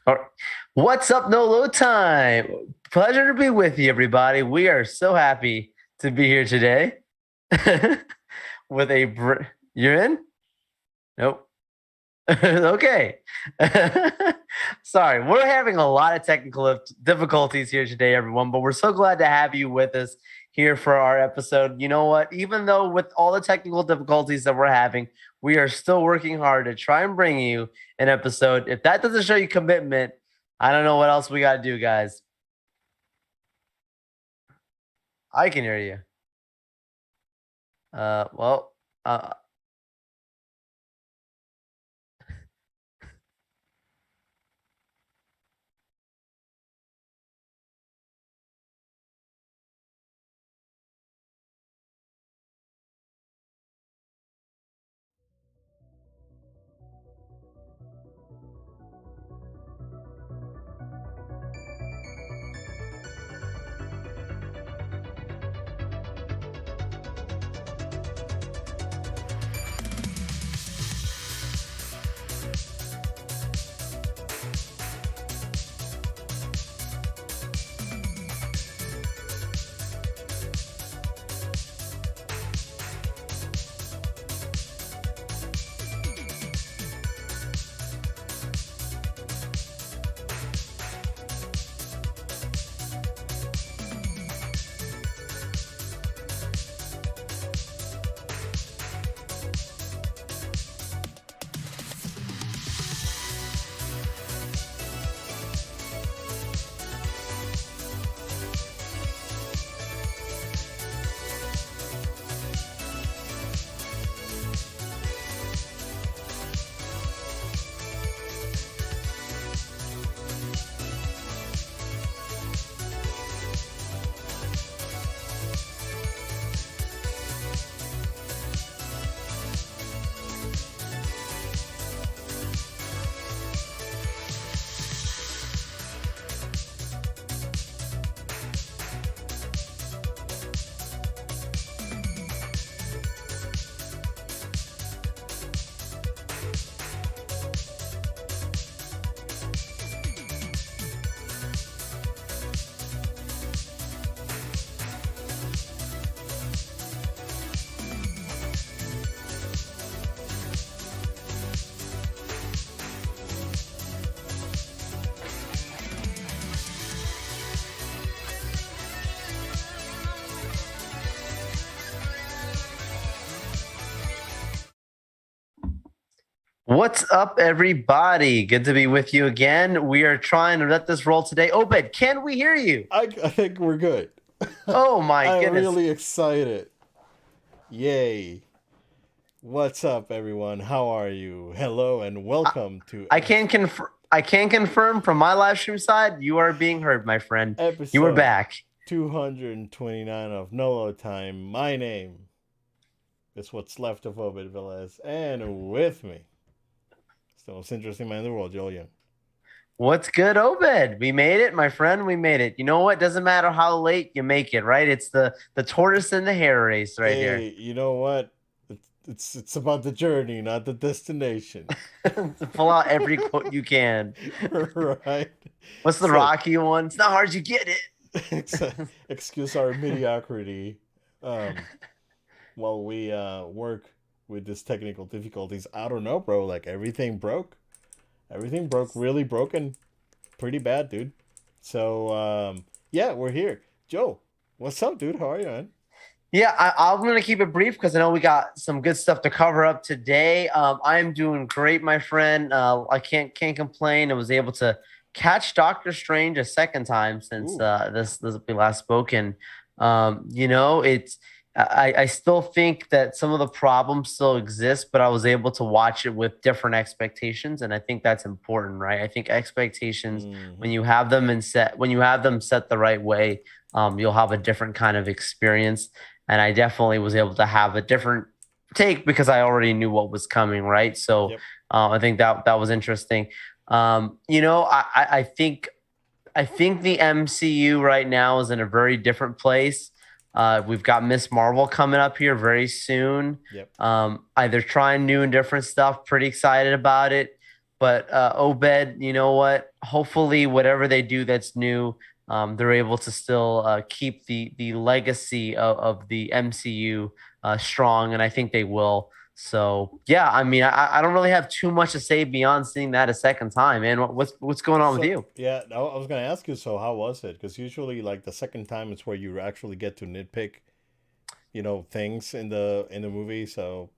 All right. What's up, No Load Time? Pleasure to be with you, everybody. We are so happy to be here today with you're in? Nope. Okay. Sorry, we're having a lot of technical difficulties here today, everyone, but we're so glad to have you with us here for our episode. You know what? Even though with all the technical difficulties that we're having, we are still working hard to try and bring you an episode. If that doesn't show you commitment, I don't know what else we got to do, guys. I can hear you. Well, what's up, everybody? Good to be with you again. We are trying to let this roll today. Obed, can we hear you? I think we're good. Oh my I'm goodness. really excited. Yay. What's up, everyone? How are you? Hello and welcome to I can confirm from my live stream side, you are being heard, my friend. episode You are back. 229 of Nolo Time. My name is what's left of Obed Velez, and with me, it's the most interesting man in the world, Joel Young. What's good, Obed? We made it, my friend. We made it. You know what? Doesn't matter how late you make it, right? It's the tortoise and the hare race right here. Hey, you know what? It's about the journey, not the destination. Pull out every quote you can. Right? What's the Rocky one? It's not hard, you get it. Excuse our mediocrity while we work with these technical difficulties. I don't know, bro. Like everything broke really broken pretty bad, dude. So yeah, we're here. Joe, what's up, dude? How are you, man? Yeah, I'm going to keep it brief because I know we got some good stuff to cover up today. I am doing great, my friend. I can't complain. I was able to catch Doctor Strange a second time since this we last spoke, and it's I still think that some of the problems still exist, but I was able to watch it with different expectations, and I think that's important, right? I think expectations when you have them set the right way, you'll have a different kind of experience. And I definitely was able to have a different take because I already knew what was coming, right? So Yep. I think that was interesting. I think the MCU right now is in a very different place. We've got Miss Marvel coming up here very soon. Yep. Either trying new and different stuff. Pretty excited about it. But Obed, you know what? Hopefully, whatever they do that's new, they're able to still keep the legacy of the MCU strong, and I think they will. So yeah, I mean, I don't really have too much to say beyond seeing that a second time, man. What's going on with So you? yeah, I was gonna ask you. So how was it? Because usually, like the second time, it's where you actually get to nitpick, things in the movie. So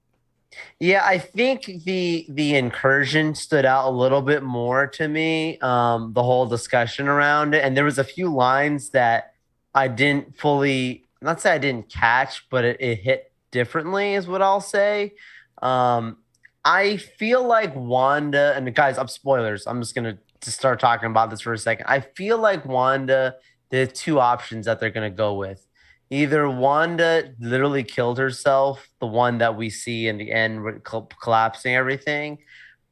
Yeah, I think the incursion stood out a little bit more to me. The whole discussion around it, and there was a few lines that I didn't fully, not say I didn't catch, but it hit differently, is what I'll say. Um, I feel like Wanda, and guys, I'm spoilers. I'm just gonna to start talking about this for a second. I feel like Wanda, the two options that they're gonna go with. Either Wanda literally killed herself, the one that we see in the end collapsing everything,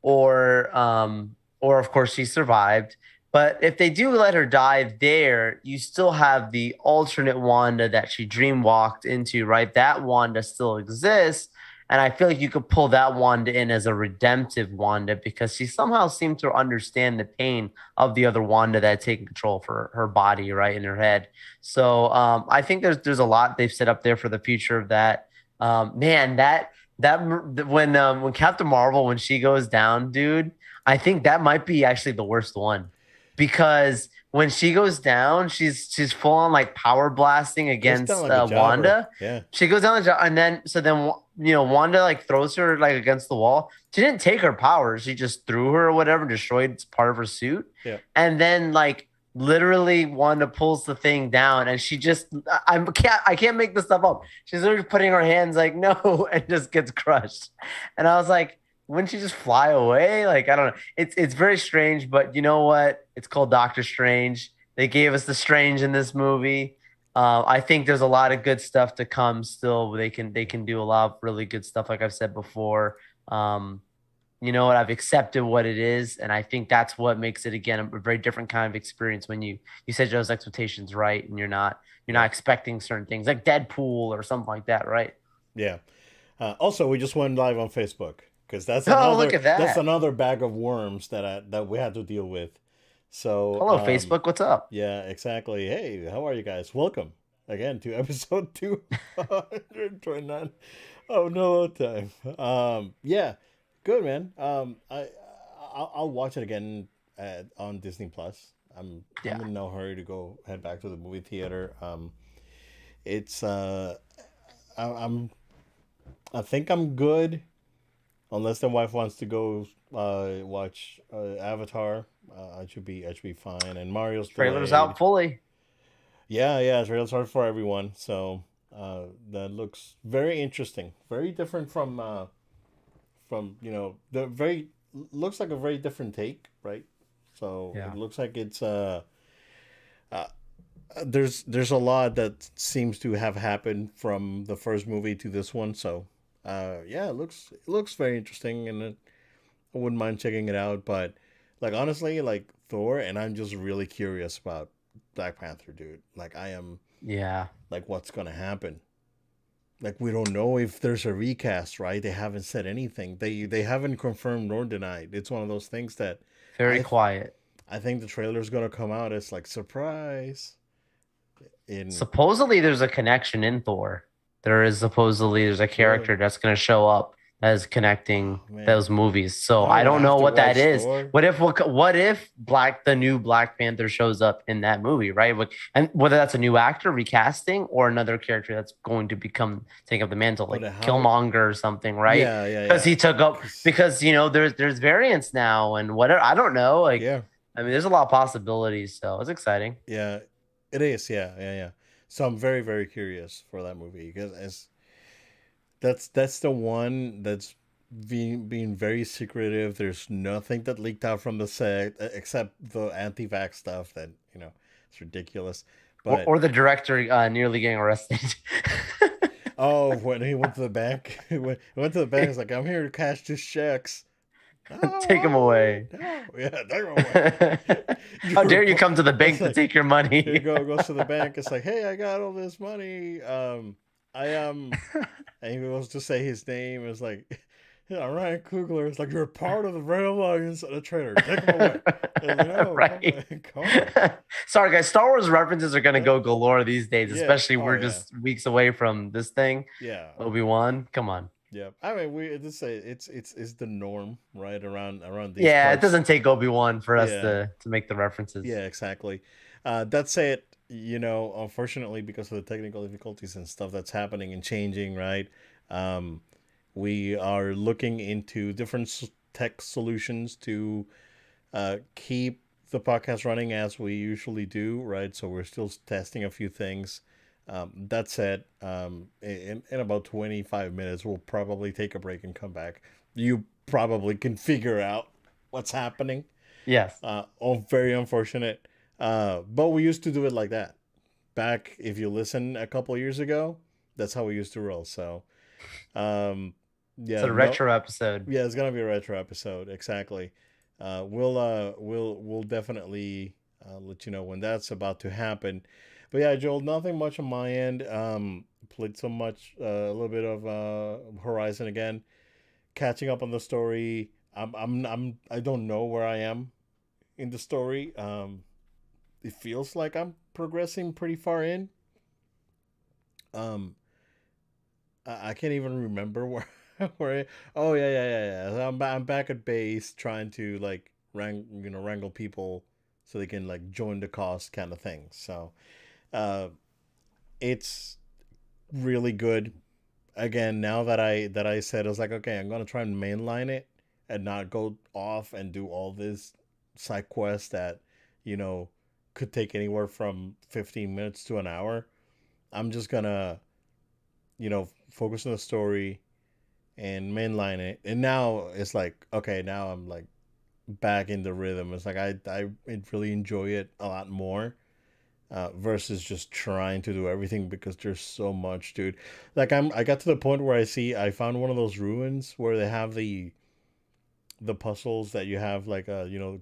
or of course she survived. But if they do let her die there, you still have the alternate Wanda that she dream walked into, right? That Wanda still exists. And I feel like you could pull that Wanda in as a redemptive Wanda because she somehow seemed to understand the pain of the other Wanda that had taken control for her body, right, in her head. So I think there's a lot they've set up there for the future of that. Man, that when Captain Marvel when she goes down, dude, I think that might be actually the worst one because when she goes down, she's full on like power blasting goes down against like a jobber. Wanda. Yeah, She goes down and then Wanda like throws her like against the wall. She didn't take her powers; she just threw her or whatever, destroyed part of her suit, yeah. and then like literally Wanda pulls the thing down and she just I can't make this stuff up. She's literally putting her hands like no and just gets crushed. And I was like, wouldn't she just fly away? Like I don't know. It's very strange, but you know what? It's called Doctor Strange. They gave us the Strange in this movie. I think there's a lot of good stuff to come still. They can do a lot of really good stuff, like I've said before. Um, you know what, I've accepted what it is, and I think that's what makes it again a very different kind of experience when you set those expectations right and you're not Yeah, expecting certain things like Deadpool or something like that, right? yeah. Also, we just went live on Facebook because Oh, look at that's that. another bag of worms that we had to deal with. So Hello Facebook, what's up? yeah, exactly. Hey, how are you guys? Welcome again to episode 229 of No Time. Yeah, good man. I'll watch it again on Disney Plus. I'm Yeah, in no hurry to go head back to the movie theater. It's I'm I think I'm good unless the wife wants to go watch Avatar. I should be fine. And Mario's trailers delayed. out fully. Yeah, yeah, trails are for everyone. So that looks very interesting. Very different from the very looks like a very different take, right? So it Yeah. looks like it's uh there's a lot that seems to have happened from the first movie to this one. So yeah, it looks very interesting, and I wouldn't mind checking it out. But like honestly, like Thor, and I'm just really curious about Black Panther, dude. Like I am, Yeah, like what's gonna happen. Like we don't know if there's a recast, right? They haven't said anything. They haven't confirmed nor denied. It's one of those things that very I quiet. I think the trailer's gonna come out as like surprise. In Supposedly there's a connection in Thor. There's a really, character that's going to show up as connecting oh man, those movies. So now I'm I gonna don't have know to what that watch is. Thor. What if the new Black Panther shows up in that movie, right? And whether that's a new actor recasting or another character that's going to take up the mantle, But like how? Killmonger or something, right? Yeah, yeah, Because yeah. he took up Cause because there's variants now and whatever. I don't know. Like yeah, I mean, there's a lot of possibilities. So it's exciting. yeah, it is. Yeah, yeah, yeah. So I'm very, very curious for that movie because that's the one that's being very secretive. There's nothing that leaked out from the set except the anti-vax stuff that it's ridiculous. But Or the director nearly getting arrested. oh, when he went to the bank, he went to the bank. He's like, "I'm here to cash these checks." Take him Oh, away. what? No, yeah, take him away. How You're dare you come to the it's bank to like take your here you money? go, goes to the bank. It's like, hey, I got all this money. I and he goes to say his name. It's like Yeah, Ryan Coogler is like, you're part of the Rebel Alliance and a traitor. Take him away. And it's like, no, come Right. on, come on. Sorry, guys. Star Wars references are gonna Yeah, go galore these days, yeah. especially Oh we're yeah, just weeks away from this thing. yeah, Obi-Wan. Come on. yeah. I mean, we just say it's the norm, right? Around these Yeah, it parts. doesn't take Obi-Wan for us Yeah, to make the references. yeah, exactly. That said, unfortunately, because of the technical difficulties and stuff that's happening and changing, right? Um, we are looking into different tech solutions to keep the podcast running as we usually do, right? So we're still testing a few things. That said, in about 25 minutes, we'll probably take a break and come back. You probably can figure out what's happening. Yes. Very unfortunate. But we used to do it like that. Back, if you listen a couple years ago, that's how we used to roll. So, um, It's yeah, a no, retro episode. yeah, it's gonna be a retro episode. Exactly. We'll definitely let you know when that's about to happen. But yeah, Joel, nothing much on my end. Played so much, a little bit of Horizon again, catching up on the story. I don't know where I am in the story. It feels like I'm progressing pretty far in. Um, I can't even remember where where. Oh yeah. So I'm back at base trying to like wrangle people so they can like join the cause kind of thing. So, uh, it's really good. Again, now that I said, I was like, okay, I'm gonna try and mainline it and not go off and do all this side quest that you know could take anywhere from 15 minutes to an hour. I'm just gonna focus on the story and mainline it. And now it's like, okay, now I'm like back in the rhythm. It's like I really enjoy it a lot more. Versus just trying to do everything because there's so much, dude. Like I got to the point where I found one of those ruins where they have the puzzles that you have like you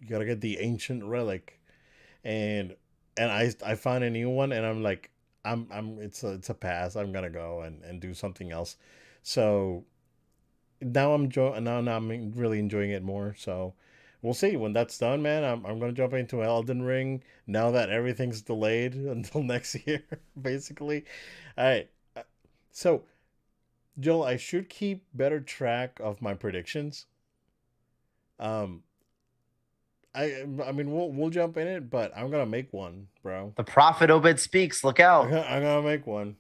gotta get the ancient relic, and I found a new one, and I'm like I'm it's a pass. I'm gonna go and do something else. So now I'm really enjoying it more. So we'll see when that's done, man. I'm gonna jump into Elden Ring now that everything's delayed until next year, basically. All right. So Joel, I should keep better track of my predictions. Um, I mean we'll jump in it, but I'm gonna make one, bro. The prophet Obed speaks. Look out. I'm gonna make one.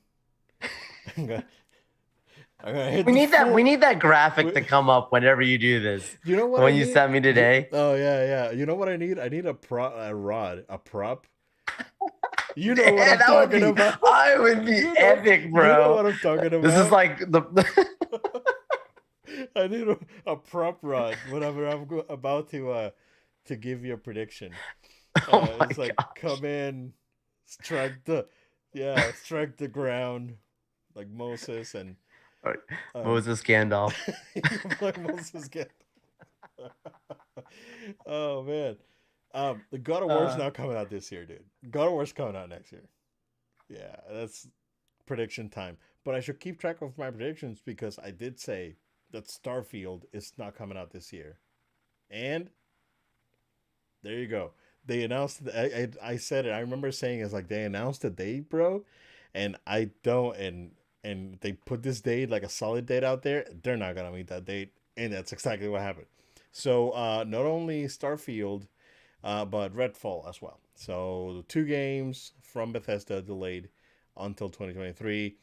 I'm gonna, I'm gonna hit We the need that. We floor. need that graphic to come up whenever you do this. You know The what I one you need? sent me today. Oh yeah. You know what I need? I need a rod, a prop. You know what Yeah, I'm that would talking be. about. I would be epic, You know bro. what I'm talking This is about. like the. I need a prop rod whenever about to give you a prediction. Oh my It's like gosh. come in, strike strike the ground like Moses and All right. um Moses Gandalf. like Moses get. Oh man. The God of War's Uh, not coming out this year, dude. God of War's coming out next year. Yeah, that's prediction time. But I should keep track of my predictions because I did say that Starfield is not coming out this year. And there you go. They announced. I said it. I remember saying it's like they announced a date, bro, and I don't. And they put this date like a solid date out there. They're not gonna meet that date, and that's exactly what happened. So not only Starfield, but Redfall as well. So the two games from Bethesda delayed until 2023.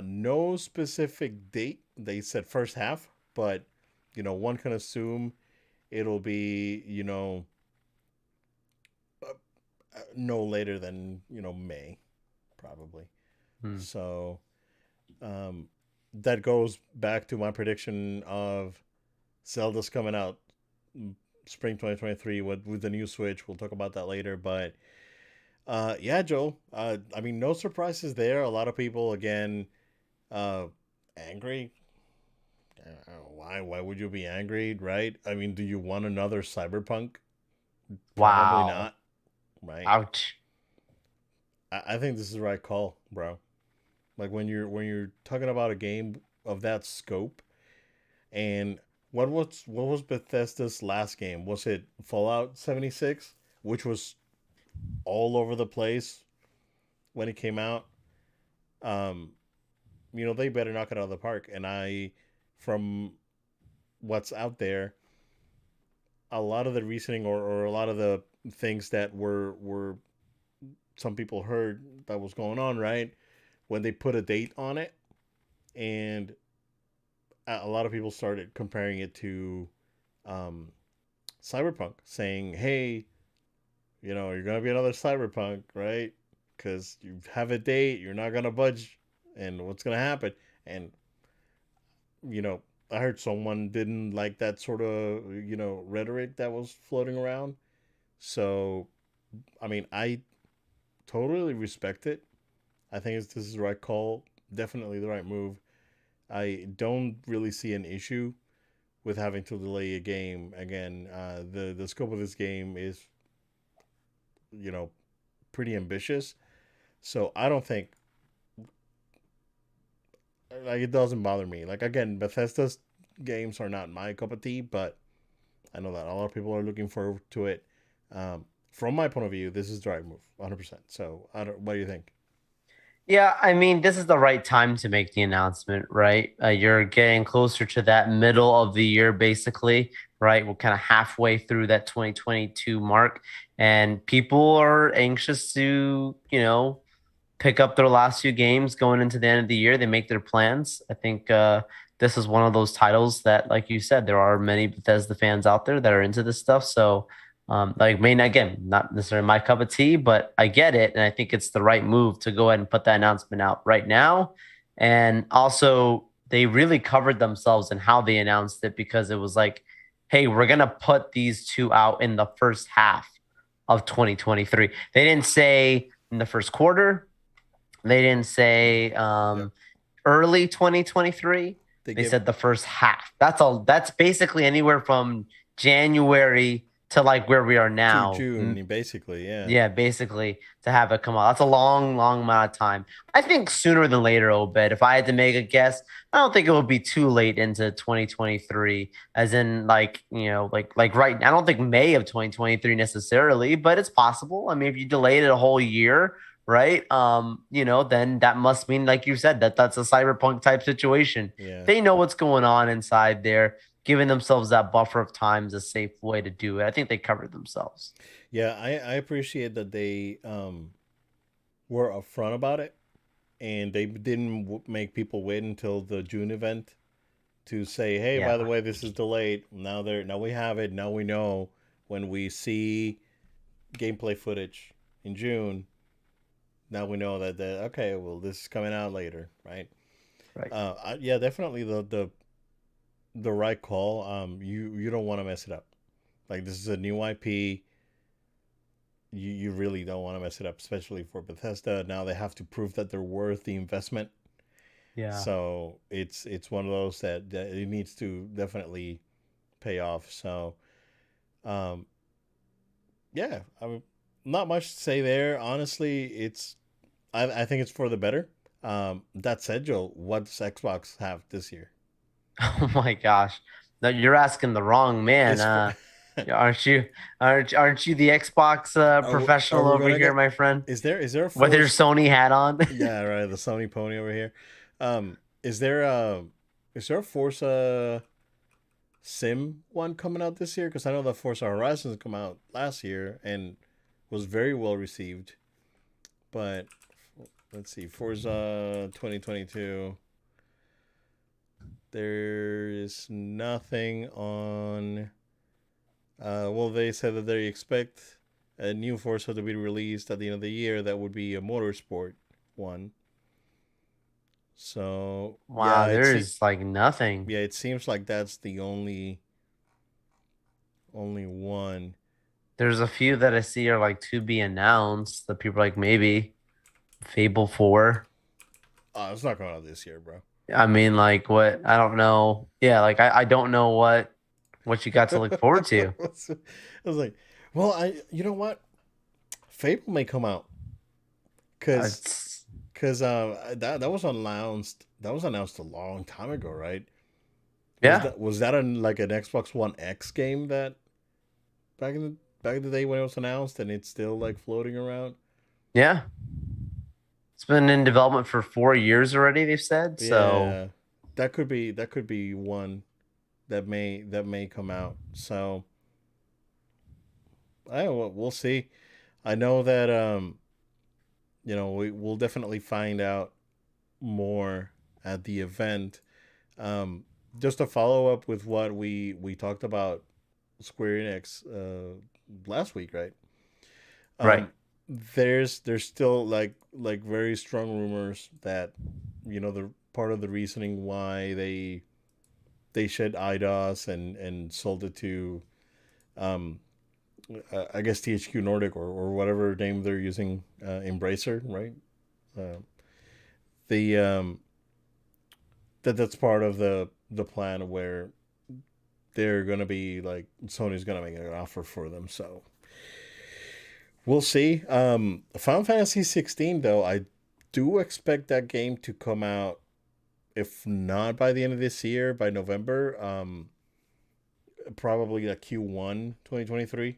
No specific date. They said first half, but one can assume it'll be no later than May, probably. hmm. So um, that goes back to my prediction of Zelda's coming out spring 2023 with the new Switch. We'll talk about that later, but yeah, Joel. I mean, no surprises there. A lot of people again uh, angry. Why would you be angry, right? I mean, do you want another Cyberpunk? Probably Wow. not, right? Ouch. I think this is the right call, bro. Like when you're talking about a game of that scope, And what was Bethesda's last game? Was it Fallout 76, which was all over the place when it came out? Um, they better knock it out of the park. And from what's out there, a lot of the reasoning or a lot of the things that were some people heard that was going on, right? When they put a date on it, and a lot of people started comparing it to um, Cyberpunk, saying, "Hey, you're gonna be another Cyberpunk, right? Because you have a date, you're not gonna budge, and what's gonna happen?" And you know, I heard someone didn't like that sort of rhetoric that was floating around. So, I mean, I totally respect it. I think this is the right call, definitely the right move. I don't really see an issue with having to delay a game. Again, the scope of this game is you know pretty ambitious, so I don't think like it doesn't bother me. Like again, Bethesda's games are not my cup of tea, but I know that a lot of people are looking forward to it. From my point of view, this is the right move, 100%. So I don't. What do you think? Yeah, I mean, this is the right time to make the announcement, right? You're getting closer to that middle of the year, basically, right? We're kind of halfway through that 2022 mark, and people are anxious to, pick up their last few games going into the end of the year. They make their plans. I think this is one of those titles that, like you said, there are many Bethesda fans out there that are into this stuff. So, like, main again, not necessarily my cup of tea, but I get it, and I think it's the right move to go ahead and put that announcement out right now. And also, they really covered themselves in how they announced it because it was like, hey, we're gonna put these two out in the first half of 2023. They didn't say in the first quarter. They didn't say Yep. early 2023. They They give said the first half. That's all. That's basically anywhere from January to like where we are to now. June, basically. Yeah. Yeah, basically to have it come out. That's a long, long amount of time. I think sooner than later, Obed. If I had to make a guess, I don't think it would be too late into 2023, as in like, like right. I don't think May of 2023 necessarily, but it's possible. I mean, if you delayed it a whole year, right? Then that must mean, like you said, that that's a cyberpunk type situation. Yeah. They know what's going on inside there. Giving themselves that buffer of time is a safe way to do it. I think they covered themselves. Yeah, I appreciate that they were upfront about it, and they didn't make people wait until the June event to say, "Hey, by the Yeah. way, this is delayed. Now we have it. Now we know when we see gameplay footage in June. Now we know that okay, well, this is coming out later, right?" Right. Yeah, definitely the right call. You don't want to mess it up. Like this is a new IP. You really don't want to mess it up, especially for Bethesda. Now they have to prove that they're worth the investment. Yeah. So it's one of those that it needs to definitely pay off. So um, yeah, I mean, not much to say there. Honestly, I think it's for the better. That said, Joe, what does Xbox have this year? Oh my gosh. No, you're asking the wrong man. Is for Aren't you the Xbox are professional we over gonna here, get? my friend? Is there a With your force? Sony hat on? Yeah, right. The Sony pony over here. Is there a Forza Sim one coming out this year? Because I know the Forza Horizons come out last year and was very well received. But let's see, Forza 2022. There's nothing on. Well, they said that they expect a new Forza to be released at the end of the year. That would be a motorsport one. So Wow, there's like nothing. yeah, it seems like that's the only one. There's a few that I see are like to be announced that people are like maybe Fable 4. Oh, it's not coming out this year, bro. I mean, like what? I don't know. Yeah, like I don't know what you got to look forward to. I was like, well, you know what? Fable may come out because It's that was announced a long time ago, right? Yeah, Was that like an Xbox One X game that back in the day when it was announced and it's still like floating around? yeah. It's been in development for 4 years already. They've said so. Yeah, that could be one that may come out. So I don't know, we'll see. I know that you know, we'll definitely find out more at the event. Um, just to follow up with what we talked about Square Enix last week, right? Right. Um, there's still like very strong rumors that you know the part of the reasoning why they shed IDOS and sold it to um, I guess THQ Nordic or whatever name they're using, Embracer, right? Uh, the that's part of the plan where they're gonna be like Sony's gonna make an offer for them. So we'll see. Final Fantasy 16 though, I do expect that game to come out if not by the end of this year, by November. Probably like Q1 2023.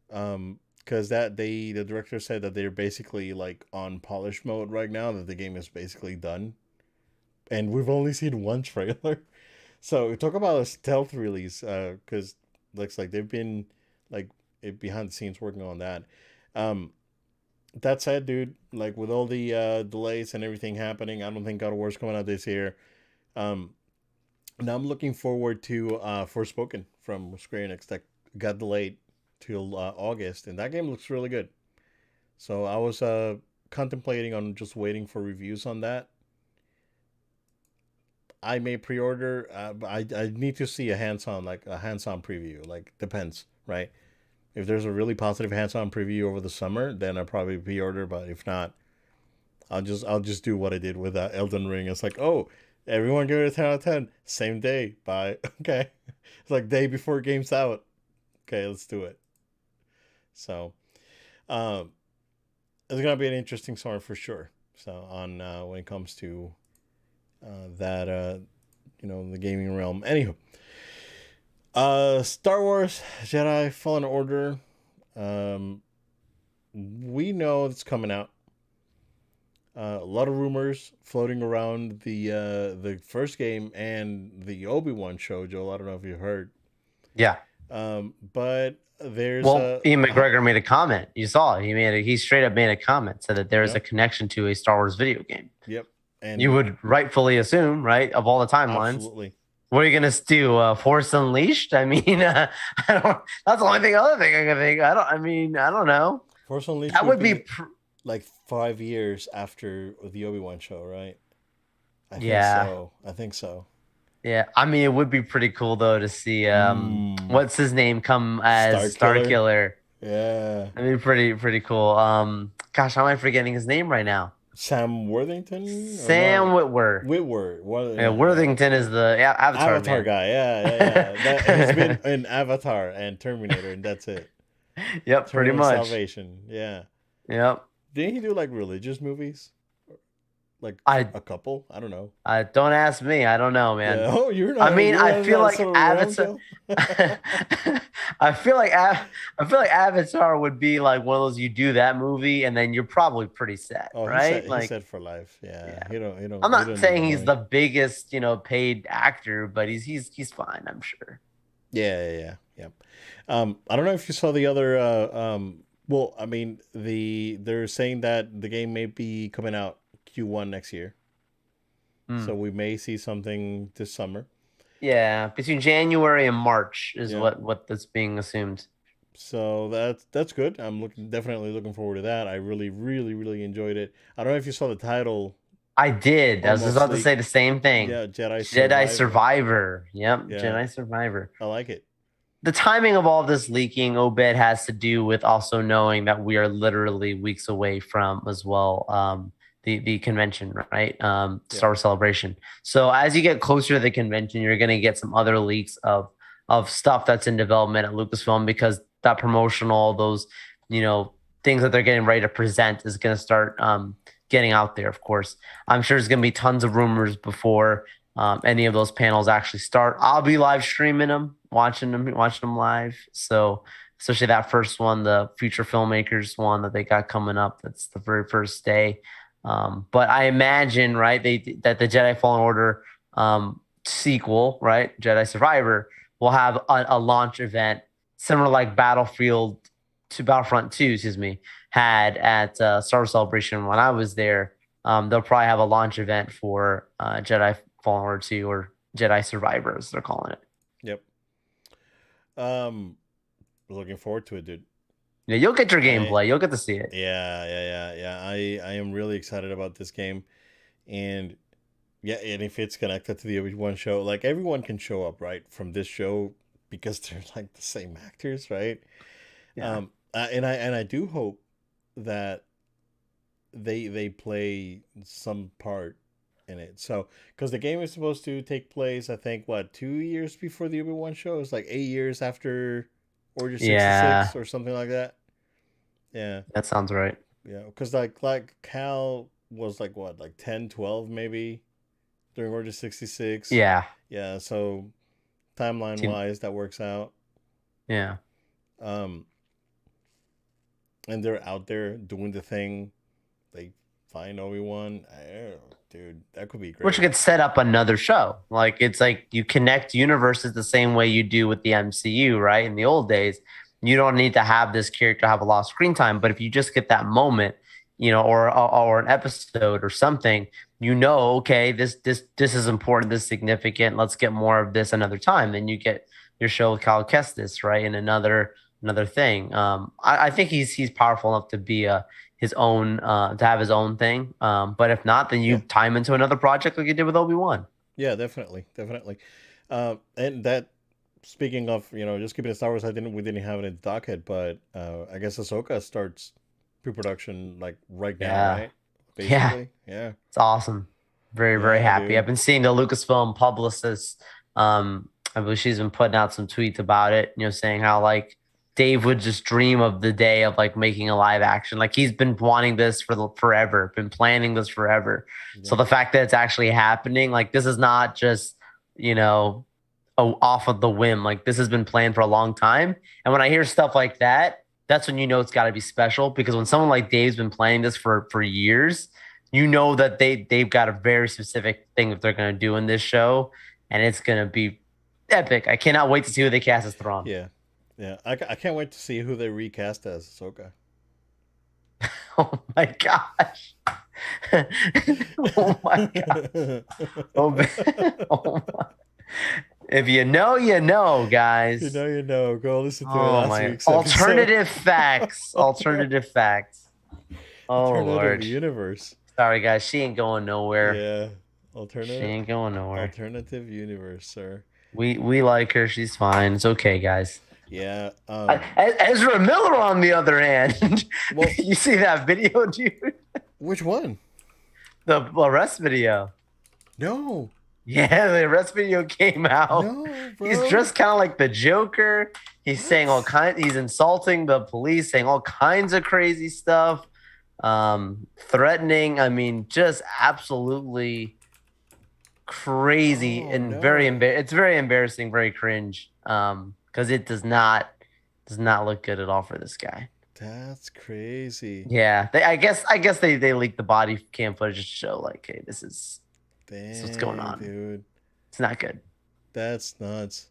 Because the director said that they're basically like on polish mode right now. That the game is basically done, and we've only seen one trailer. So talk about a stealth release, because looks like they've been like behind the scenes working on that. Um, that said, dude, like with all the delays and everything happening, I don't think God of War's coming out this year. Um, Now I'm looking forward to Forspoken from Square Enix that got delayed till August, and that game looks really good. So I was contemplating on just waiting for reviews on that. I may pre-order. But I need to see a hands-on preview. Like depends, right? If there's a really positive hands-on preview over the summer, then I'll probably pre-order. But if not, I'll just do what I did with Elden Ring. It's like, oh, everyone give it a 10 out of 10. Same day. Bye. Okay. It's like day before game's out. Okay, let's do it. So, um, it's gonna be an interesting summer for sure. So on when it comes to that you know the gaming realm. Anywho, Star Wars Jedi Fallen Order. Um, we know it's coming out. A lot of rumors floating around the first game and the Obi-Wan show, Joel. I don't know if you heard. Yeah. But there's Well, a Ian McGregor made a comment. You saw it. He straight up made a comment, said that there is a yep, connection to a Star Wars video game. yep, You and would rightfully assume, right, of all the timelines. absolutely. What are you gonna do? Force Unleashed? I mean, I don't. That's the only thing. Other thing I can think. I don't. I mean, I don't know. Force Unleashed That would would be. be like 5 years after the Obi-Wan show, right? I think Yeah. so. I think so. Yeah. I mean, it would be pretty cool though to see Mm, what's his name come Star as Star Killer. Killer. Yeah. I mean, pretty cool. Gosh, how am I forgetting his name right now? Sam Worthington or Sam no? Witwer. Whitworth. What? Yeah, Worthington is the Avatar Avatar man. guy. Yeah, yeah, yeah. He's been in Avatar and Terminator, and that's it. Yep, pretty Terminator much. Salvation. Yeah. Yep. Didn't he do like religious movies? Like I a couple? I don't know. I don't ask me. I don't know, man. Yeah. Oh, you're I not. mean, You're I not in feel that like sort of realm, Avatar. Joe. I feel like I feel like Avatar would be like one of those you do that movie and then you're probably pretty set, Oh, right? he Like, said for life. Yeah. yeah. I'm He not don't need the saying he's money. the biggest, paid actor, but he's fine, I'm sure. Yeah, yeah, yeah. Yeah. I don't know if you saw the other well, I mean, they're saying that the game may be coming out Q1 next year. So Hmm. we may see something this summer. Yeah, between January and March is Yeah. what that's being assumed. So that's good. I'm definitely looking forward to that. I really, really, really enjoyed it. I don't know if you saw the title, I did. I was just almost about to like say the same thing. yeah, Jedi Jedi Survivor. Survivor. Yep, Yeah, Jedi Survivor. I like it. The timing of all this leaking, Obed, has to do with also knowing that we are literally weeks away from as well the convention, right? Yep. Star Wars Celebration. So as you get closer to the convention, you're going to get some other leaks of stuff that's in development at Lucasfilm because that promotional, those you know things that they're getting ready to present is going to start getting out there. Of course, I'm sure there's going to be tons of rumors before. any of those panels actually start. I'll be live streaming them, watching them live. So especially that first one, the future filmmakers one that they got coming up. That's the very first day. But I imagine, right, that the Jedi Fallen Order sequel, right, Jedi Survivor, will have a launch event similar like Battlefront 2, excuse me, had at Star Wars Celebration when I was there. They'll probably have a launch event for Jedi Fallen Order 2 or Jedi Survivors, they're calling it. Yep. Um, looking forward to it, dude. Yeah, you'll get your I gameplay. You'll get to see it. yeah. I am really excited about this game, and yeah, and if it's connected to the Obi-Wan show, like everyone can show up, right, from this show because they're like the same actors, right? Yeah. And I do hope that they play some part in it. So because the game is supposed to take place, I think what 2 years before the Obi-Wan show. It's like 8 years after Order Yeah. 66 or something like that. Yeah, That sounds right. yeah. Because like Cal was like what, like 10, 12 maybe during Order 66. Yeah. Yeah, so timeline wise, that works out. Yeah. Um, and they're out there doing the thing. They find Obi-Wan. Dude, that could be Which great. could set up another show. Like it's like you connect universes the same way you do with the MCU, right? In the old days, you don't need to have this character have a lot of screen time, but if you just get that moment, or an episode or something, okay, this is important, this is significant. Let's get more of this another time. Then you get your show with Cal Kestis, right? And another thing. I think he's powerful enough to be his own to have his own thing. But if not, then you Yeah, tie him into another project like you did with Obi-Wan. yeah, definitely, definitely. And that speaking of, just keeping it Star Wars, we didn't have it in the docket, but I guess Ahsoka starts pre-production like right now, Yeah. right? Yeah. Basically, yeah, It's awesome. Very, very yeah, happy. I've dude. been seeing the Lucasfilm publicist. I believe she's been putting out some tweets about it, saying how like Dave would just dream of the day of like making a live action. Like he's been wanting this forever, been planning this forever. So Yep. the fact that it's actually happening, like this is not just, you know, off of the whim. Like this has been planned for a long time. And when I hear stuff like that, that's when you know it's got to be special because when someone like Dave's been planning this for years, you know that they've got a very specific thing that they're going to do in this show, and it's going to be epic. I cannot wait to see who they cast as Thrawn. Yeah, yeah. I can't wait to see who they recast as Ahsoka. Oh my gosh. Oh my god. Oh, oh my. If you know, you know, guys. You know. Go listen to Oh last my. week's episode. Alternative facts. Alternative facts. Oh Alternative Lord. universe. Sorry guys, she ain't going nowhere. Yeah, She alternative ain't going nowhere. alternative universe, sir. We like her. She's fine. It's okay, guys. Yeah. Ezra Miller, on the other hand, Well, you see that video, dude? which one? The arrest video. No, Yeah, the arrest video came out. no, He's bro. dressed kind of like the Joker. He's saying all What? kinds. He's insulting the police, saying all kinds of crazy stuff, threatening. I mean, just absolutely crazy Oh and very no, it's very embarrassing, very cringe. Because it does not look good at all for this guy. that's crazy. Yeah, I guess they leaked the body cam footage to show like, hey, this is what's going Dang, on. dude, It's not good. that's nuts.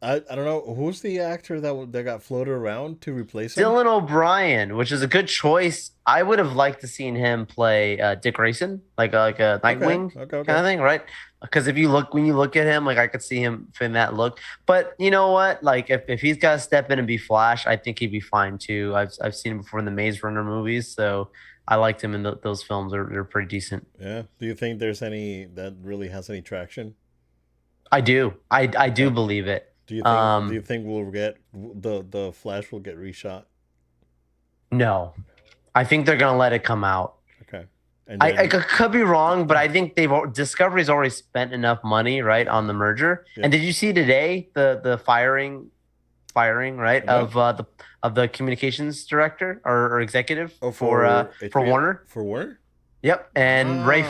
I don't know who's the actor that got floated around to replace him. Dylan O'Brien, which is a good choice. I would have liked to seen him play Dick Grayson, like a Okay, Nightwing okay, kind okay. of thing, right? Because when you look at him, like I could see him in that look. But you know what? Like if he's got to step in and be Flash, I think he'd be fine too. I've seen him before in the Maze Runner movies, so I liked him in those films. They're pretty decent. Yeah. Do you think there's any that really has any traction? I do. I do Okay. believe it. Do you think we'll get the Flash will get reshot? No, I think they're gonna let it come out. Okay. And I then could be wrong, but I think Discovery's already spent enough money, right, on the merger. yeah. And did you see today the firing, right, No. of the communications director or executive Oh, for for HBO? Warner? For Warner? Yep, and Wow. Ray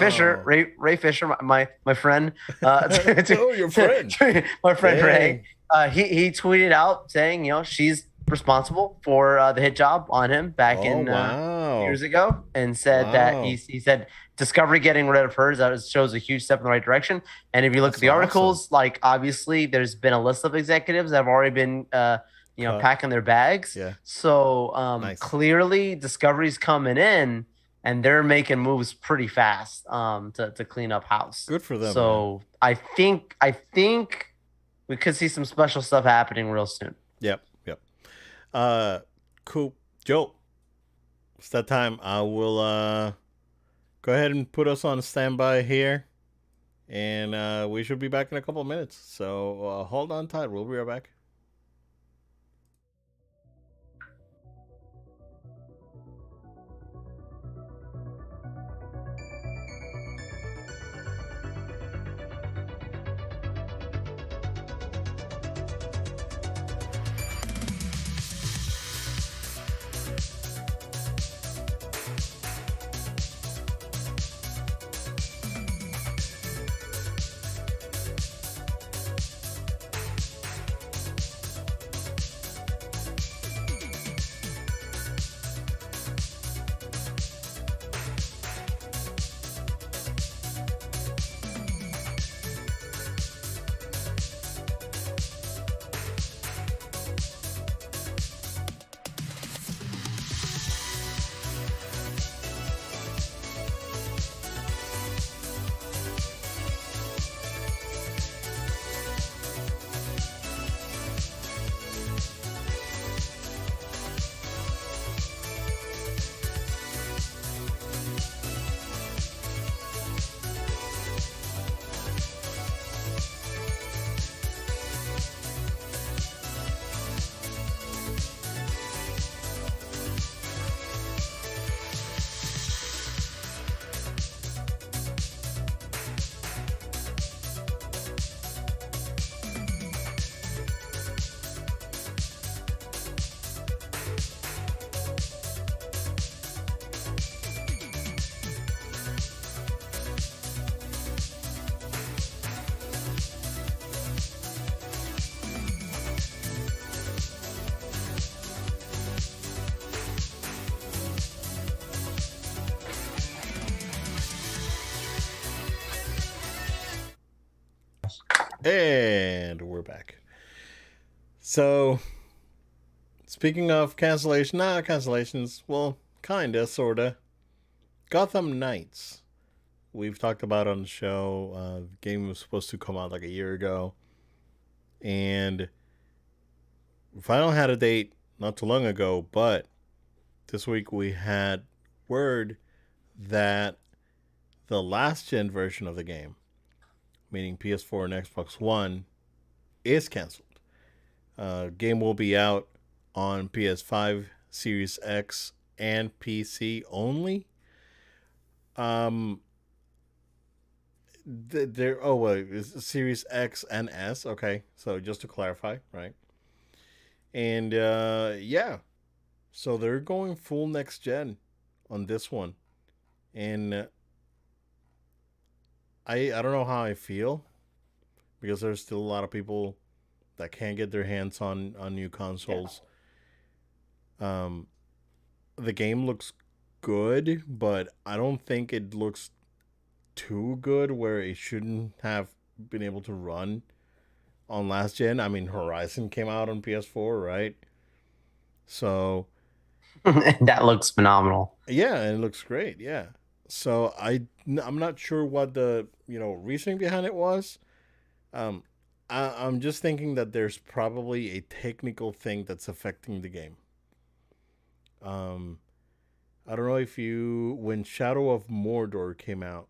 Fisher, my friend, Oh, your friend. my friend Ray, Dang. he tweeted out saying, she's responsible for the hit job on him back Oh, in wow. years ago, and said that Wow. he said Discovery getting rid of hers that shows a huge step in the right direction. And if you look at That's the awesome. articles, like obviously there's been a list of executives that have already been Cut. packing their bags. Yeah. So Nice. clearly Discovery's coming in and they're making moves pretty fast to clean up house. Good for them, man. So I think we could see some special stuff happening real soon. Yep. Yep. Uh, cool. Joe, it's that time. I will go ahead and put us on standby here, and we should be back in a couple of minutes. So hold on tight. We'll be right back. And we're back. So, speaking of cancellations, well, kinda, sorta. Gotham Knights. We've talked about on the show. The game was supposed to come out like a year ago, and we finally had a date not too long ago. But this week we had word that the last gen version of the game, meaning PS4 and Xbox One, is canceled. Game will be out on PS5, Series X, and PC only. Um, there. Oh wait, it's Series X and S. Okay, so just to clarify, right? And yeah, so they're going full next gen on this one, and I don't know how I feel because there's still a lot of people that can't get their hands on new Yeah. consoles. Um, the game looks good, but I don't think it looks too good where it shouldn't have been able to run on last gen. I mean, Horizon came out on PS4, right? So That looks phenomenal. yeah, and it looks great. Yeah. So I'm not sure what the reasoning behind it was. Um, I'm just thinking that there's probably a technical thing that's affecting the game. Um, I don't know if you when Shadow of Mordor came out.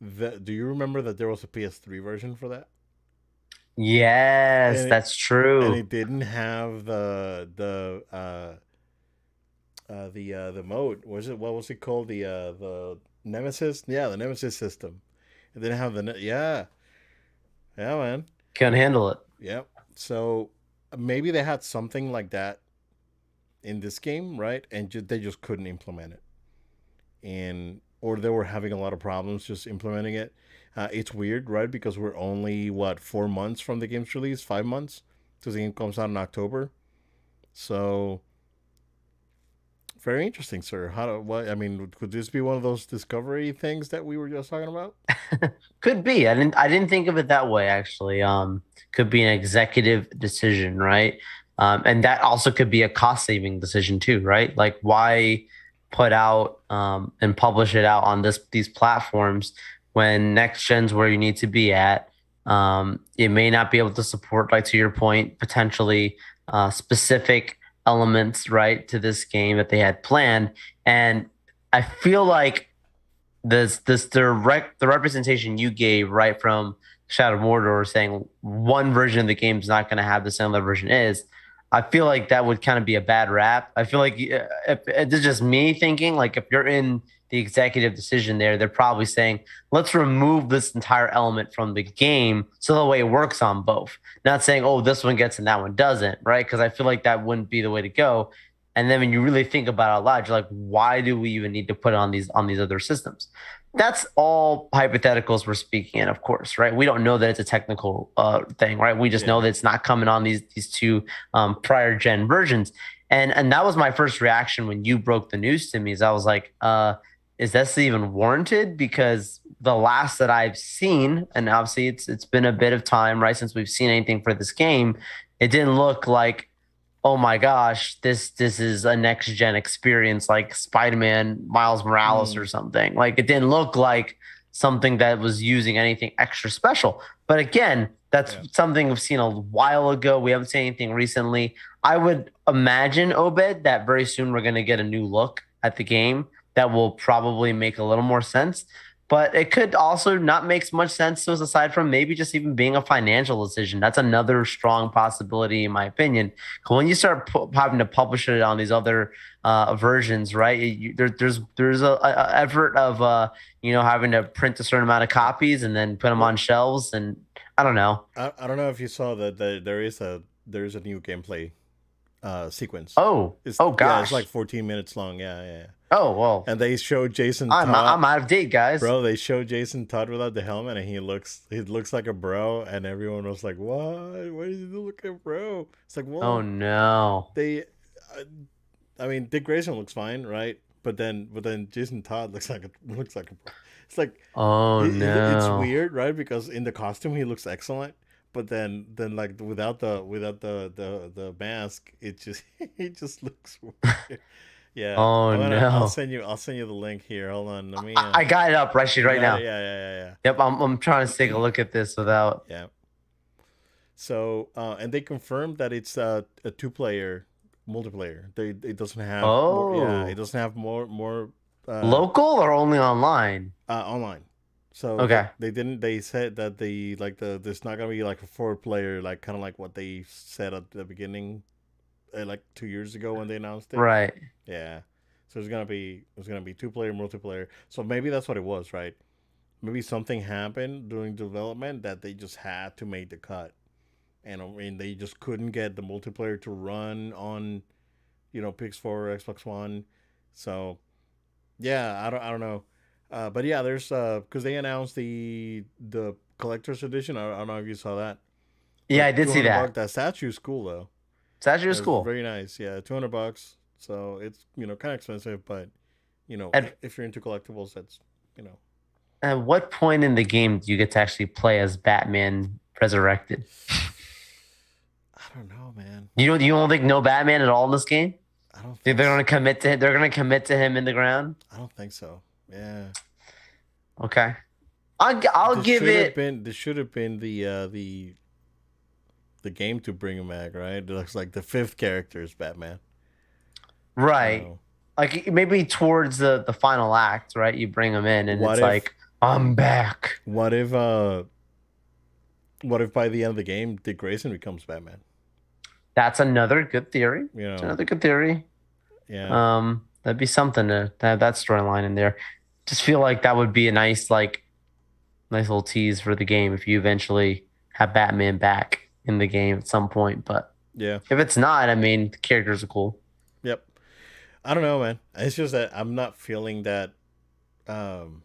Do you remember that there was a PS3 version for that? Yes, And it, that's and true. it didn't have the mode. Was it what was it called? The Nemesis? Yeah, the Nemesis system. It didn't have yeah. Yeah, man. Couldn't handle it. Yep. So maybe they had something like that in this game, right? And they just couldn't implement it. and or they were having a lot of problems just implementing it. It's weird, right? Because we're only what 4 months from the game's release, 5 months, because the game comes out in October. So very interesting, sir. What? I mean, could this be one of those discovery things that we were just talking about? Could be. I didn't think of it that way actually. Could be an executive decision, right? And that also could be a cost saving decision too, right? Like why put out and publish it out on these platforms when next gen's where you need to be at. It may not be able to support, like to your point, potentially specific elements, right, to this game that they had planned. And I feel like the representation you gave right from Shadow of Mordor saying one version of the game is not going to have the same other version is. I feel like that would kind of be a bad rap. I feel like if it's just me thinking, like if you're in the executive decision there, they're probably saying, let's remove this entire element from the game so the way it works on both. Not saying, oh, this one gets and that one doesn't, right? Because I feel like that wouldn't be the way to go. And then when you really think about it out loud, you're like, why do we even need to put it on these other systems? That's all hypotheticals we're speaking in, of course, right? We don't know that it's a technical thing, right? We just Yeah. know that it's not coming on these two prior gen versions. And that was my first reaction when you broke the news to me. Is I was like, is this even warranted? Because the last that I've seen, and obviously it's been a bit of time, right, since we've seen anything for this game, it didn't look like, oh my gosh, this is a next gen experience like Spider-Man Miles Morales or Mm, something. Like it didn't look like something that was using anything extra special. But again, that's yeah. something we've seen a while ago. We haven't seen anything recently. I would imagine, Obed, that very soon we're going to get a new look at the game that will probably make a little more sense. But it could also not make much sense to us aside from maybe just even being a financial decision. That's another strong possibility, in my opinion. When you start having to publish it on these other versions, right? There's a effort of having to print a certain amount of copies and then put them Well, on shelves, and I don't know. I don't know if you saw that there is a new gameplay sequence. Oh, It's oh yeah, it's like gosh. 14 minutes long. Yeah, yeah. Yeah. Oh well, And they showed Jason I'm Todd, out of date, guys. bro. They showed Jason Todd without the helmet, and he looks like a bro, and everyone was like, "What? Why does he look like a bro?" It's like, Oh well, no. they, uh, I mean, Dick Grayson looks fine, right? But then Jason Todd looks like a bro. It's like Oh it's no. weird, right? Because in the costume he looks excellent, but then like without the mask, it just he just looks weird. Yeah, Oh I'll no. send you the link here. Hold on, let me I got it up you right got it. now. Yeah, yeah, Yep, I'm trying to take a look at this without. yeah, yeah. So and they confirmed that it's a two-player multiplayer. It doesn't have more. Yeah, it Oh, doesn't have more uh, local or only online? online. So Okay. they didn't. They said that there's not gonna be like a four-player, like kind of like what they said at the beginning, like 2 years ago when they announced it. Right. Yeah. So it's gonna be two-player multiplayer. So maybe that's what it was, right? Maybe something happened during development that they just had to make the cut, and I mean they just couldn't get the multiplayer to run on, PS4 or Xbox One. So yeah, I don't know, but yeah, there's because they announced the collector's edition. I don't know if you saw that, Yeah, but I did two see hundred bucks. that. That statue's cool though. It's actually was It's cool. very nice. Yeah, $200. So it's kind of expensive, but At if you're into collectibles, that's you know. at what point in the game do you get to actually play as Batman Resurrected? I don't know, man. You don't think no Batman at all in this game? I don't They're think gonna commit to him in the ground. I don't think so. Yeah. Okay. I'll give it This should have been the game to bring him back, right? It looks like the fifth character is Batman. right. So Like maybe towards the final act, right? You bring him in and what it's if like, I'm back. what if uh what if by the end of the game Dick Grayson becomes Batman? That's another good theory. You It's know, another good theory. yeah. That'd be something to have that storyline in there. Just feel like that would be a nice little tease for the game if you eventually have Batman back in the game at some point. But Yeah. if it's not, I mean, the characters are cool. Yep. I don't know, man. It's just that I'm not feeling that um,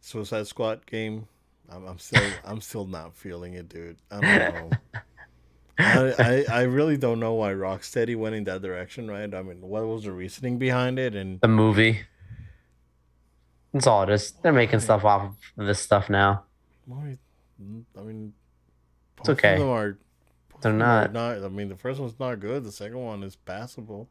Suicide Squad game. I'm still not feeling it, dude. I don't know. I really don't know why Rocksteady went in that direction, right? I mean, what was the reasoning behind it? And The movie. That's all it is. They're making why, stuff off of this stuff now. why? I mean, It's both of them okay. are, They're both of them are not. not. I mean, the first one's not good. The second one is passable,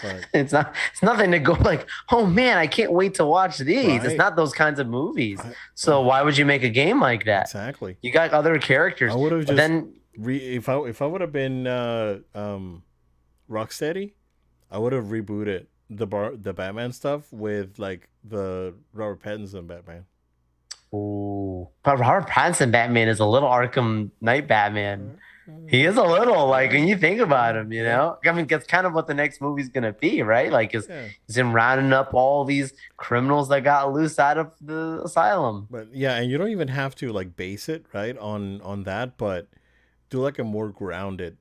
but It's not. It's nothing to go like. Oh man, I can't wait to watch these. It's right, not those kinds of movies. right, So right. why would you make a game like that? Exactly. You got other I characters, would have but just then if I would have been Rocksteady, I would have rebooted the Batman stuff with like the Robert Pattinson Batman. ooh, but Robert Pattinson Batman is a little Arkham Knight Batman. He is a little like when you think about him, you Yeah, know. I mean, that's kind of what the next movie's gonna be, right? Like, yeah. is him rounding up all these criminals that got loose out of the asylum. But yeah, and you don't even have to like base it right on that, but do like a more grounded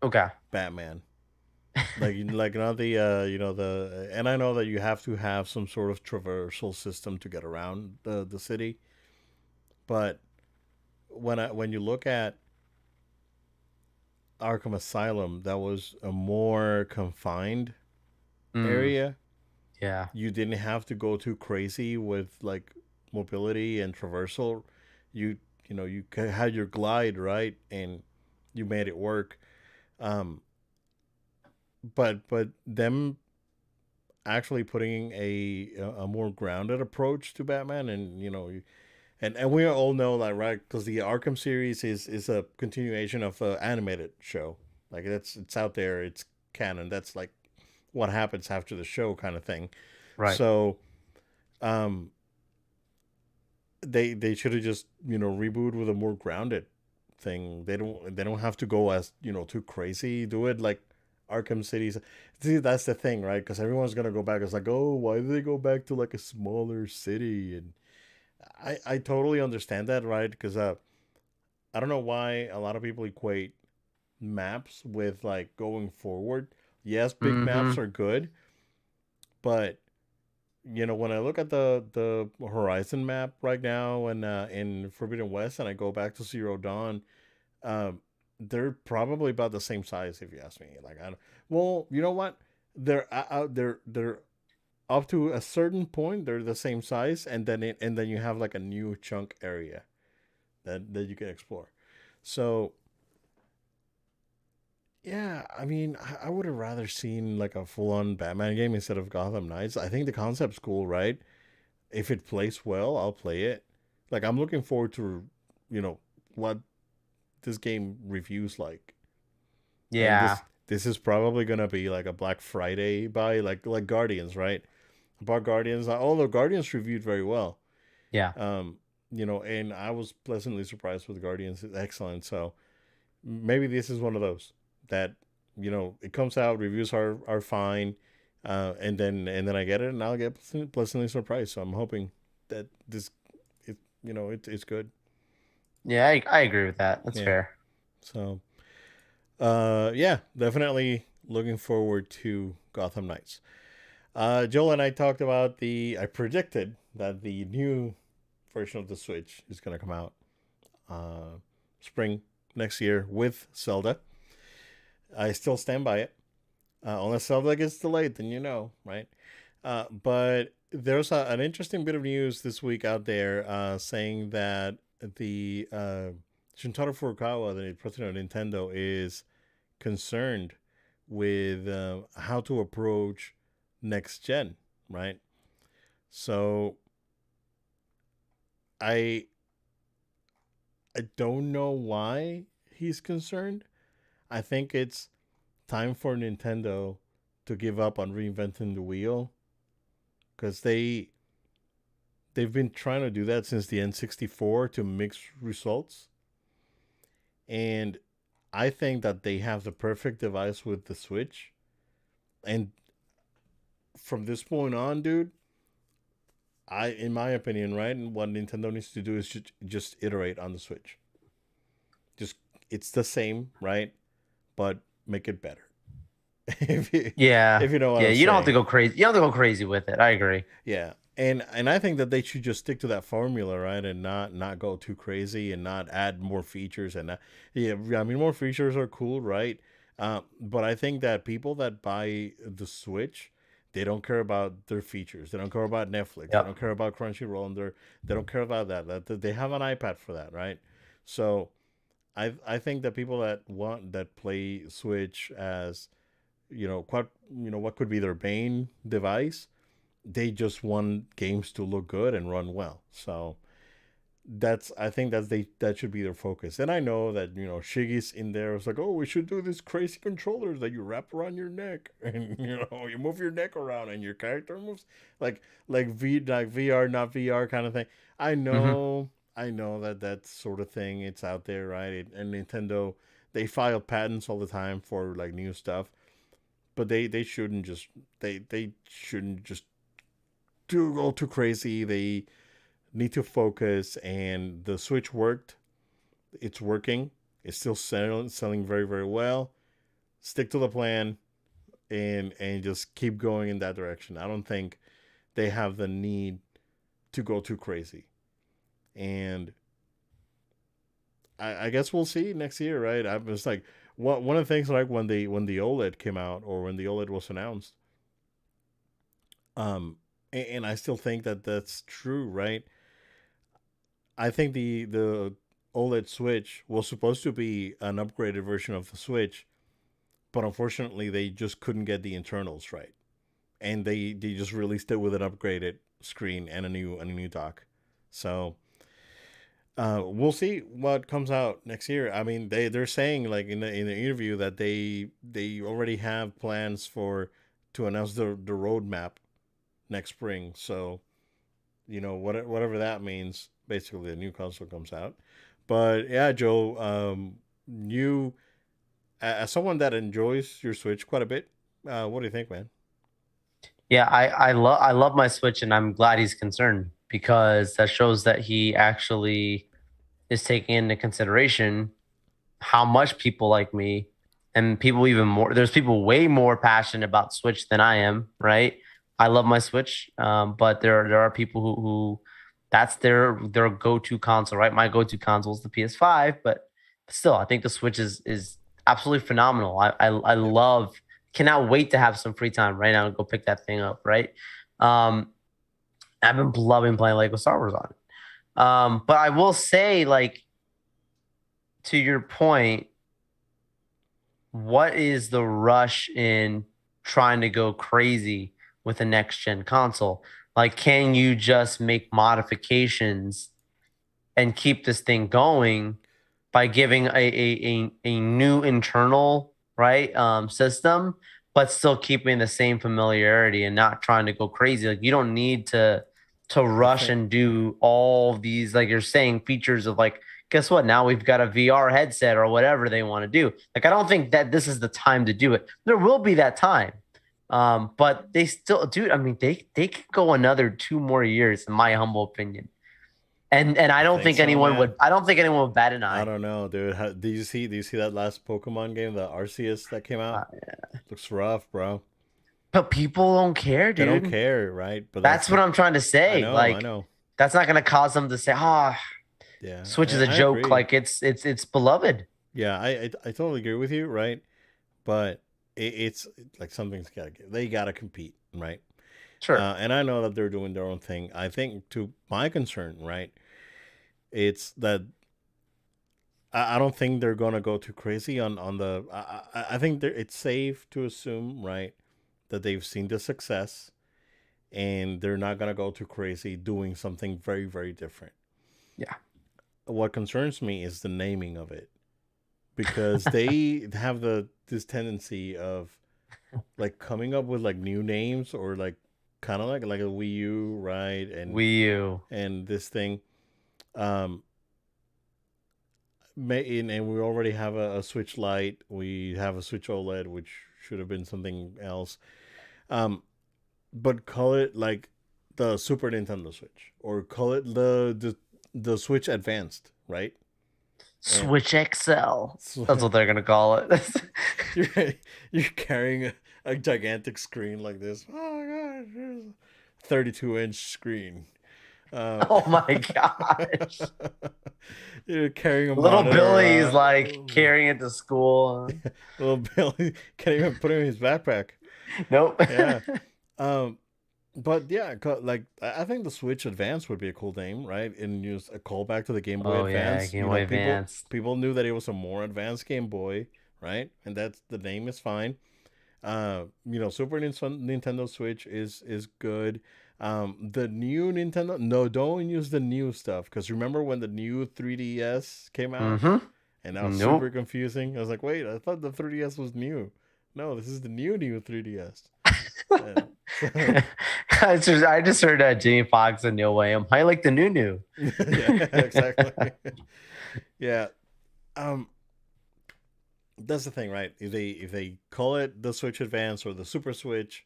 Okay, Batman. Like not the and I know that you have to have some sort of traversal system to get around the city, but when you look at Arkham Asylum, that was a more confined mm, area. yeah, You didn't have to go too crazy with like mobility and traversal. You you had your glide right, and you made it work. Um, but them actually putting a more grounded approach to Batman, and and we all know that, right? Because the Arkham series is a continuation of an animated show. Like it's out there, it's canon. That's like what happens after the show, kind of thing. right. So, um, they should have just reboot with a more grounded thing. They don't have to go as too crazy. Do it like Arkham City's. See, that's the thing, right? Because everyone's gonna go back. It's like, oh, why did they go back to like a smaller city? And I totally understand that, right? Because I don't know why a lot of people equate maps with like going forward. Yes, big maps Mm-hmm. are good, but when I look at the Horizon map right now and in Forbidden West, and I go back to Zero Dawn, um, they're probably about the same size if you ask me. Like, I don't, well, you know what? They're up to a certain point. They're the same size, and then you have like a new chunk area that you can explore. So yeah, I mean, I would have rather seen like a full on Batman game instead of Gotham Knights. I think the concept's cool, right? If it plays well, I'll play it. Like I'm looking forward to, you know, what this game reviews like. And Yeah, this is probably gonna be like a Black Friday buy, like Guardians, right? About Guardians, all the Guardians reviewed very well. yeah, Um, and I was pleasantly surprised with Guardians. It's excellent. So maybe this is one of those that it comes out, reviews are fine, and then I get it and I'll get pleasantly surprised. So I'm hoping that it's good. yeah. I agree with that. That's Yeah. fair. So yeah, definitely looking forward to Gotham Knights. Joel and I talked about I predicted that the new version of the Switch is going to come out spring next year with Zelda. I still stand by it. Unless Zelda gets delayed, then right? But there's an interesting bit of news this week out there saying that the Shintaro Furukawa, the president of Nintendo, is concerned with how to approach next gen, right? So I I don't know why he's concerned. I think it's time for Nintendo to give up on reinventing the wheel because they've been trying to do that since the N64 to mix results, and I think that they have the perfect device with the Switch. And from this point on, dude, in my opinion, right, and what Nintendo needs to do is just iterate on the Switch. Just it's the same, right, but make it better. if you Yeah. if you know what Yeah. I'm You don't have to saying. go crazy. You don't have to go crazy with it. I agree. Yeah. And I think that they should just stick to that formula, right? And not go too crazy and not add more features and not, yeah, I mean more features are cool, right? But I think that people that buy the Switch, they don't care about their features. They don't care about Netflix. They don't Yep. care about Crunchyroll, and they don't care about that they have an iPad for that, right? So I think that people that play Switch as, what could be their main device, they just want games to look good and run well. So I think that should be their focus. And I know that Shiggy's in there. It's like, oh, we should do these crazy controllers that you wrap around your neck, and you move your neck around, and your character moves like VR, not VR kind of thing. I Hmm. know, I know that sort of thing. It's out there, right? And Nintendo, they file patents all the time for like new stuff, but they shouldn't just do go too crazy. They need to focus, and the Switch worked. It's working. It's still selling very very well. Stick to the plan and just keep going in that direction. I don't think they have the need to go too crazy. And I guess we'll see next year, right? I was like, one of the things like when the OLED came out or when the OLED was announced, um, and I still think that that's true, right? I think the OLED Switch was supposed to be an upgraded version of the Switch, but unfortunately they just couldn't get the internals right, and they just released it with an upgraded screen and a new dock. So we'll see what comes out next year. I mean, they're saying like in the interview that they already have plans for to announce the roadmap next spring. So whatever that means. Basically, a new console comes out. But yeah, Joe, you as someone that enjoys your Switch quite a bit, what do you think, man? Yeah. I love my Switch, and I'm glad he's concerned because that shows that he actually is taking into consideration how much people like me and people even more. There's people way more passionate about Switch than I am. Right. I love my Switch, but there are people who that's their go to console. Right. My go to console is the PS5, but still, I think the Switch is absolutely phenomenal. I Yep. love. Cannot wait to have some free time right now and go pick that thing up. Right. Um, I've been loving playing Lego Star Wars on it. But I will say, like, to your point, what is the rush in trying to go crazy with a next gen console? Like, can you just make modifications and keep this thing going by giving a new internal right system, but still keeping the same familiarity and not trying to go crazy? Like, you don't need to I rush think and do all these, like you're saying, features of like, guess what, now we've got a VR headset or whatever they want to do. Like, I don't think that this is the time to do it. There will be that time, but they still, dude, I mean, they could go another 2 more years in my humble opinion, and I you don't think think so, anyone man. would. I don't think anyone would bat an I eye. don't know, dude. Do you see that last Pokemon game, the Arceus that came out? Uh, Looks rough, bro. but people don't care, They don't dude. care, right? But That's what I'm trying to I say. know, I Like, know. that's not going to cause them to say, "Ah, oh, Yeah, Switch is a I joke." agree. Like, it's beloved. Yeah, I totally agree with you, right? But it's like something's gotta get. They gotta compete, right? Sure. And I know that they're doing their own thing. I think, to my concern, right, it's that I don't think they're gonna go too crazy on the. I think it's safe to assume, right, that they've seen the success and they're not gonna go too crazy doing something very very different. Yeah. What concerns me is the naming of it, because they have this tendency of like coming up with like new names, or like kind of like a Wii U, right? Wii U. And this thing, um, and we already have a Switch Lite. We have a Switch OLED, which should have been something else. Um, but call it like the Super Nintendo Switch, or call it the Switch Advanced, right? And Switch XL. so That's what they're gonna call it. you're you're carrying a gigantic screen like this. Oh my gosh, here's a 32-inch screen. Uh, Oh my gosh. you're carrying a Little monitor Billy's around. like carrying it to school. Little Billy can't even put it in his backpack. Nope. Yeah. Um, but yeah, like I think the Switch Advance would be a cool name, right? And use a callback to the Game Boy Oh yeah, Advance. Game You Boy know, Advance. people knew that it was a more advanced Game Boy, right? And that's the name is fine. Super Nintendo Switch is good. The new Nintendo, no, don't use the new stuff because remember when the new 3DS came out Mm-hmm. and that was super Nope. confusing. I was like, wait, I thought the 3DS was new. No, this is the new 3DS. And so I just heard Jamie Foxx and Neil William. I like the new. yeah, exactly. Yeah. Um, that's the thing, right? If they call it the Switch Advance or the Super Switch,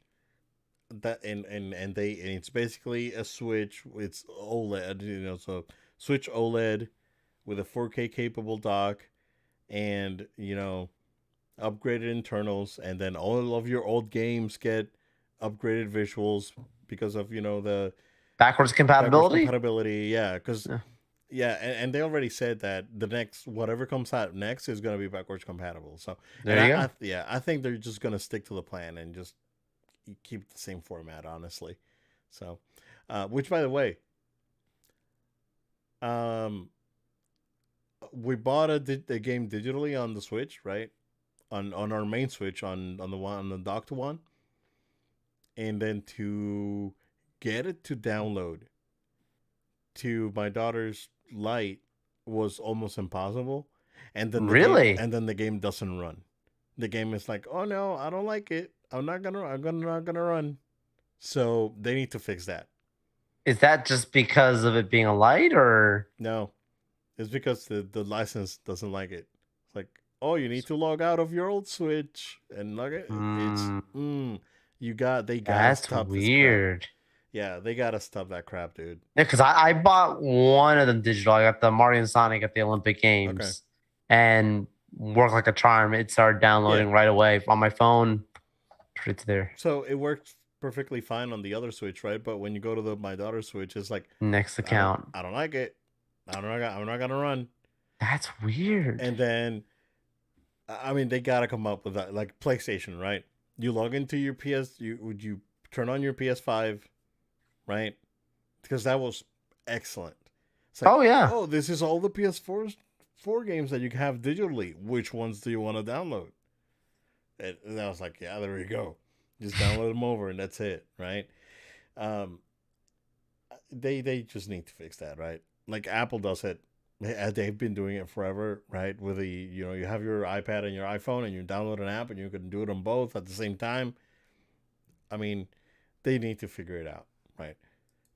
that and it's basically a Switch. It's OLED, so Switch OLED with a 4K capable dock and upgraded internals, and then all of your old games get upgraded visuals because of the Backwards backwards compatibility. compatibility. Yeah, because Yeah. yeah, and they already said that the next whatever comes out next is going to be backwards compatible. So, and There you go. yeah, I think they're just going to stick to the plan and just keep the same format, honestly. So, which by the way, um, we bought the game digitally on the Switch, right? On our main Switch on the one on the docked one, and then to get it to download to my daughter's light was almost impossible. Really? And then the game doesn't run. The game is like, oh no, I don't like it. I'm not gonna run. So they need to fix that. Is that just because of it being a light, or No, it's because the license doesn't like it. It's like, oh, you need to log out of your old Switch and log it. It's mm, they gotta that's stop this crap. weird? Yeah, they gotta stop that crap, dude. Yeah, because I bought one of them digital. I got the Mario and Sonic at the Olympic Okay. Games, and worked like a charm. It started Yeah. downloading right away on my phone. It's there. So it worked perfectly fine on the other Switch, right? But when you go to the my daughter's Switch, it's like Next account. I don't like it. I'm not gonna run. That's weird. And then I mean they gotta come up with that like PlayStation, right? You log into your you turn on your PS5, right? Because that was excellent. It's like, Oh yeah, oh, this is all the PS4 games that you can have digitally. Which ones do you want to download? And I was like, yeah, there we go. Just download them over, and that's it, right? Um, they just need to fix that, right? Like Apple does it. They've been doing it forever, right? With the you have your iPad and your iPhone, and you download an app, and you can do it on both at the same time. I mean, they need to figure it out, right?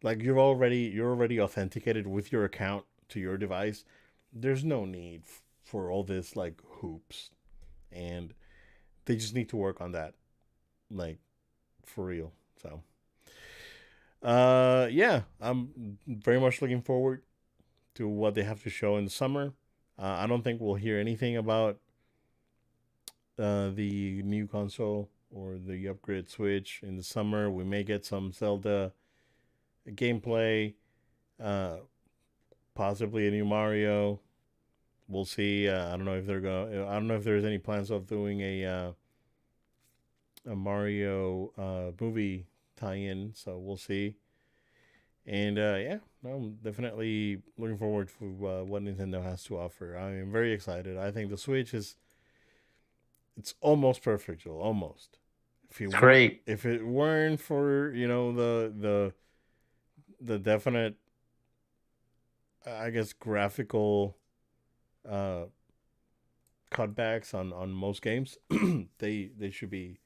Like you're already authenticated with your account to your device. There's no need for all this like hoops, and they just need to work on that, like for real. So, yeah, I'm very much looking forward to what they have to show in the summer. I don't think we'll hear anything about the new console or the upgrade Switch in the summer. We may get some Zelda gameplay, uh, possibly a new Mario. We'll see. I don't know if they're gonna. I don't know if there's any plans of doing a Mario movie tie-in. So we'll see. And yeah, no, I'm definitely looking forward to what Nintendo has to offer. I am very excited. I think the Switch is it's almost perfect, Joel. Almost. it's great. If it weren't for the definite, I guess, graphical uh, cutbacks on most games, they should be.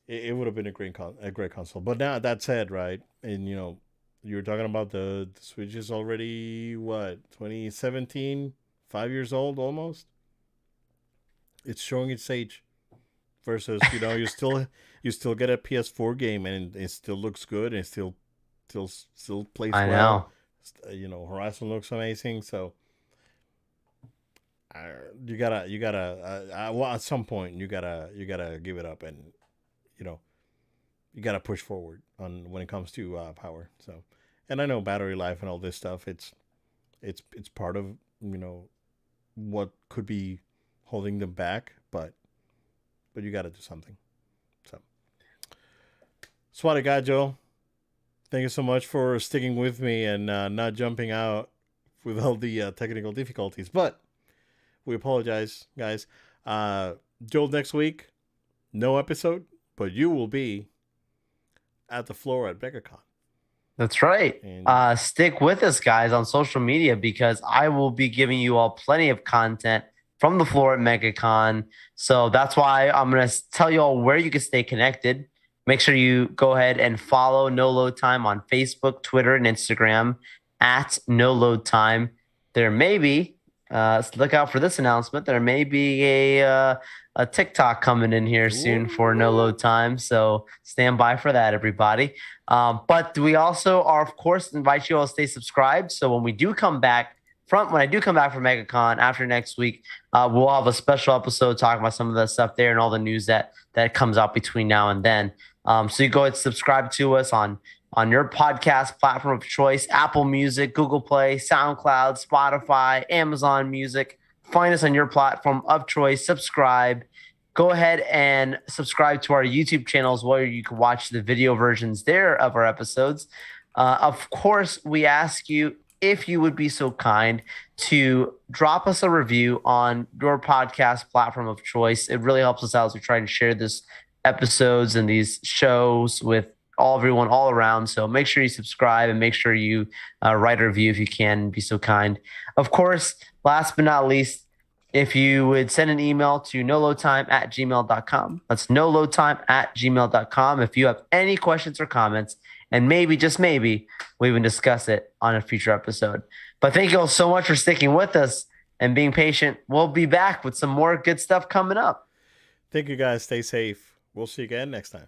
It would have been a great console. But now that said, right, and you were talking about the Switch is already what 2017, 5 years old almost. It's showing its age. Versus you still get a PS4 game and it still looks good and it still plays I well. know. Horizon looks amazing. So well, at some point you gotta give it up, and you know you gotta push forward on when it comes to power. So, and I know battery life and all this stuff. It's part of what could be holding them back, but you gotta do something. So, Swatty guy Joe, thank you so much for sticking with me and not jumping out with all the technical difficulties. But we apologize, guys. Joel, next week, no episode, but you will be at the floor at MegaCon. That's right. And Stick with us, guys, on social media because I will be giving you all plenty of content from the floor at MegaCon. So that's why I'm going to tell you all where you can stay connected. Make sure you go ahead and follow No Load Time on Facebook, Twitter, and Instagram at No Load Time. There may be, look out for this announcement. There may be a TikTok coming in here soon for No Load Time. So stand by for that, everybody. But we also are, of course, invite you all to stay subscribed. So when we do come back when I do come back from MegaCon after next week, we'll have a special episode talking about some of the stuff there and all the news that comes out between now and then. So you go ahead and subscribe to us on your podcast platform of choice, Apple Music, Google Play, SoundCloud, Spotify, Amazon Music. Find us on your platform of choice. Subscribe. Go ahead and subscribe to our YouTube channels where you can watch the video versions there of our episodes. Of course, we ask you if you would be so kind to drop us a review on your podcast platform of choice. It really helps us out as we try to share this episodes and these shows with everyone all around. So make sure you subscribe and make sure you write a review if you can, be so kind. Of course, last but not least, if you would send an email to noloadtime@gmail.com. That's noloadtime@gmail.com. If you have any questions or comments, and maybe, just maybe, we even discuss it on a future episode. But thank you all so much for sticking with us and being patient. We'll be back with some more good stuff coming up. Thank you, guys. Stay safe. We'll see you again next time.